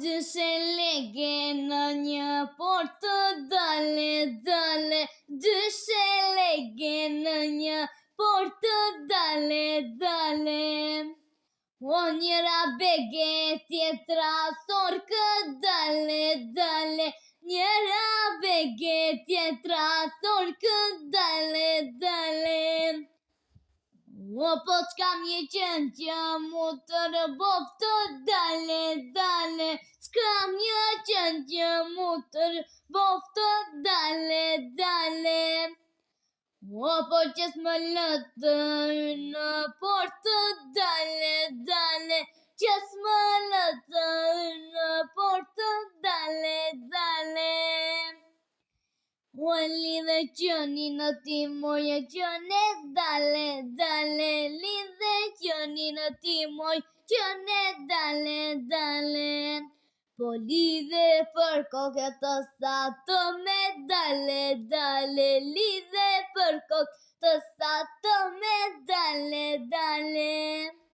dyshë lege në një portë dale, dale, dyshë lege në një portë dale, dale. O njëra bege, tjetra thorkë, dale, dale, njëra bege, tjetra thorkë, dale, dale. O po t'kam një qenë që mu të rëboftë, dale, dale, s'kam një qenë që mu të rëboftë, dale, dale. O po që s'më lëtë në portë, dale, dale, që s'më lëtë në portë, dale, dale. O lidhe qëni në timoj e qëne, dale, dale, lidhe qëni në timoj qëne, dale, dale. Po lidhe për kokë të satë me, dale, dale, lidhe për kokë të satë me, dale, dale.